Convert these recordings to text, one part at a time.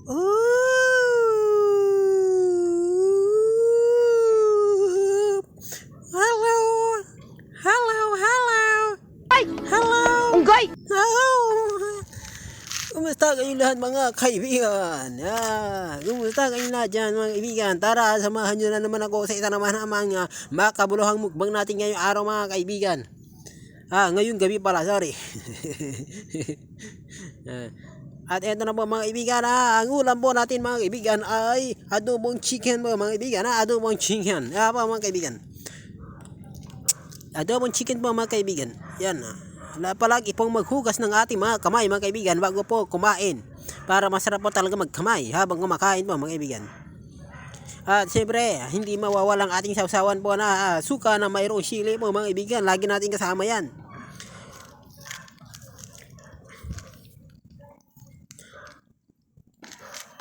Oh, hello, hello, hello, Ay! hello. Unggoy! Oh, kumusta kayo lahat mga kaibigan? Kumusta kayo lahat dyan mga kaibigan? Tara, samahan nyo na naman ako sa isa naman namang makabuluhang mukbang natin ngayong araw mga kaibigan. Ngayong gabi pala, sorry. At eto na po mga kaibigan, ang ulam po natin mga kaibigan ay adobong chicken po mga kaibigan. Adobong chicken. Po mga kaibigan. Adobong chicken po mga kaibigan. Yan. Palagi pong maghugas ng ating mga kamay mga kaibigan bago po kumain. Para masarap po talaga magkamay habang kumakain po mga kaibigan. At siyempre, hindi mawawalang ating sausawan po na suka na mayroong sili po mga kaibigan. Lagi natin kasama yan.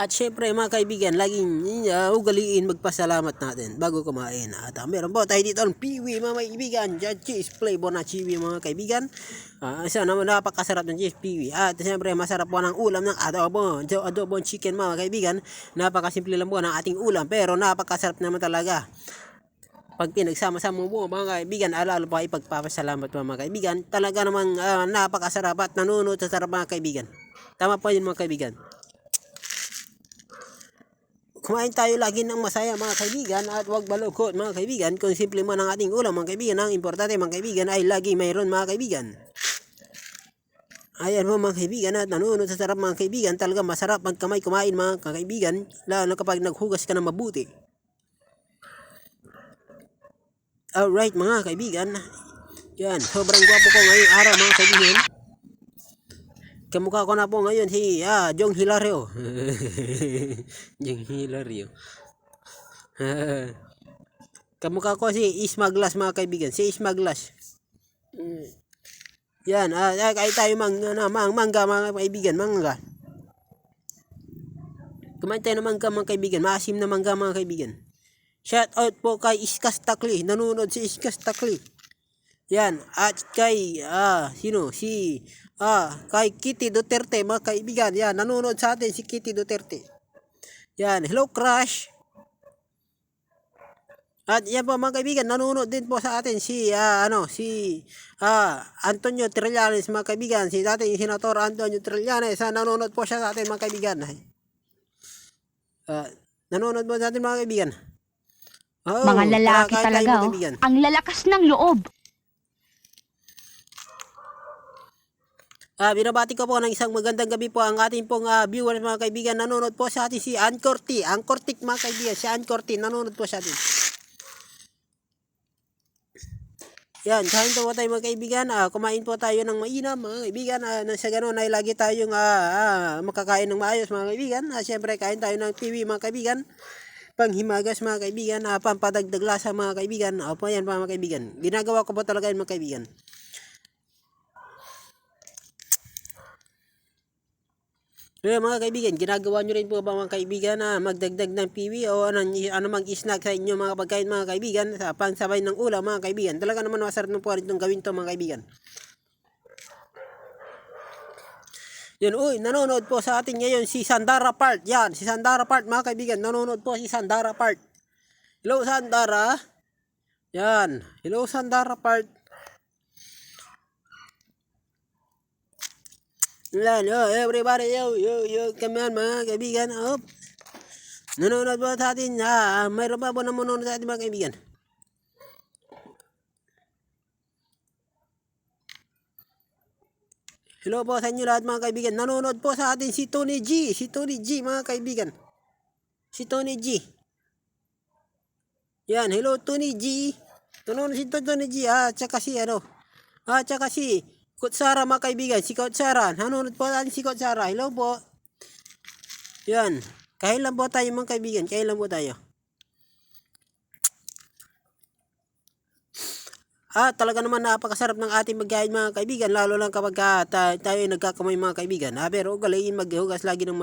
At syempre mga kaibigan, laging ugaliin magpasalamat natin bago kumain. At meron po tayo dito ang piwi mga kaibigan, cheese flavor na chiwi mga kaibigan. Isa naman napakasarap ng cheese piwi. At syempre masarap po ng ulam ng adobong chicken mga kaibigan. Napakasimple lang po ng ating ulam pero napakasarap naman talaga. Pag pinagsama-sama mo mga kaibigan, lalo pa ipagpapasalamat mo mga kaibigan. Talaga namang napakasarap at nanunod sa sarap mga kaibigan. Tama po yun mga kaibigan. Kumain tayo lagi ng masaya mga kaibigan at huwag balukot mga kaibigan. Kung simple mo ng ating ulam mga kaibigan, ang importante mga kaibigan ay lagi mayroon mga kaibigan. Ayan mo mga kaibigan at nanunod sa sarap mga kaibigan. Talaga masarap magkamay kumain mga kaibigan, lalo kapag naghugas ka na mabuti. Alright mga kaibigan. Yan, sobrang gwapo ko ngayong araw mga kaibigan. Kamukha ko na po ngayon si Jong Hilario. Jong Hilario. Kamukha ko si Ismaglas mga kaibigan. Si Ismaglas. Yan. Kahit tayo mangga mga kaibigan. Mangga. Kumain tayo ng mangga mga kaibigan. Maasim na mangga mga kaibigan. Shout out po kay Iskas Takli. Nanonood si Iskas Takli. Yan. At kay sino? Kay Kitty Duterte mga kaibigan. Yan, nanonood sa atin si Kitty Duterte. Yan, hello crush. At yan po mga kaibigan, nanonood din po sa atin si Antonio Trillanes mga kaibigan. Si dating Senator Antonio Trillanes. Nanonood po siya sa atin mga kaibigan. Nanonood po sa atin mga kaibigan. Mga lalaki talaga, ang lalakas ng loob. Binabati ko po ng isang magandang gabi po ang ating pong viewers mga kaibigan. Nanonood po sa atin si Ancorti. Ancortic mga kaibigan. Si Ancorti nanonood po sa atin. Yan, kain po tayo mga kaibigan. Kumain po tayo ng mainam mga kaibigan. Sa ganun ay lagi tayong makakain ng maayos mga kaibigan. Siyempre kain tayo ng TV mga kaibigan. Panghimagas mga kaibigan. Pampadagdag lasa mga kaibigan. Opo yan mga kaibigan. Ginagawa ko po talaga yan mga kaibigan. Mga kaibigan, ginagawa nyo rin po ba mga kaibigan na magdagdag ng piwi o anumang snack sa inyo mga pagkain mga kaibigan sa pansabay ng ulam mga kaibigan. Talaga naman masarap na po rin itong gawin to mga kaibigan. Yan, nanonood po sa atin ngayon si Sandara Part. Yan, si Sandara Part mga kaibigan. Nanonood po si Sandara Part. Hello Sandara. Yan, hello Sandara Part. Yan, everybody, come on mga kaibigan. Nanonood po sa atin. Mayroon pa po nanonood sa atin mga kaibigan. Hello po sa inyo lahat mga kaibigan. Nanonood po sa atin si Tony G. Si Tony G mga kaibigan. Si Tony G. Yan, hello Tony G. Nanonood si Tony G. Tsaka si Kutsara mga kaibigan. Si Kutsara. Nanonood po natin si Kutsara. Hello po. Yan. Kahit lang po tayo mga kaibigan. Kahit lang po tayo. Talaga naman napakasarap ng ating pagkain mga kaibigan. Lalo lang kapag tayo nagkakamay mga kaibigan. Pero ugaliin maghugas lagi ng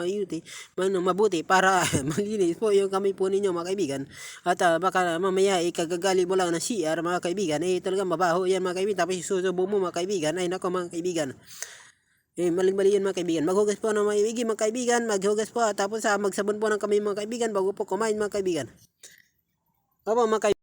mabuti para malinis po yung kamay po ninyo mga kaibigan. At baka mamaya ikagagali mo lang ng CR mga kaibigan. Talaga mabaho yan mga kaibigan. Tapos susubo mo mga kaibigan. Ay nako mga kaibigan. Maling-mali yun mga kaibigan. Maghugas po ng maibigi mga kaibigan. Maghugas po. Tapos magsabon po ng kami mga kaibigan bago po kumain mga kaibigan. Opo mga kaibigan.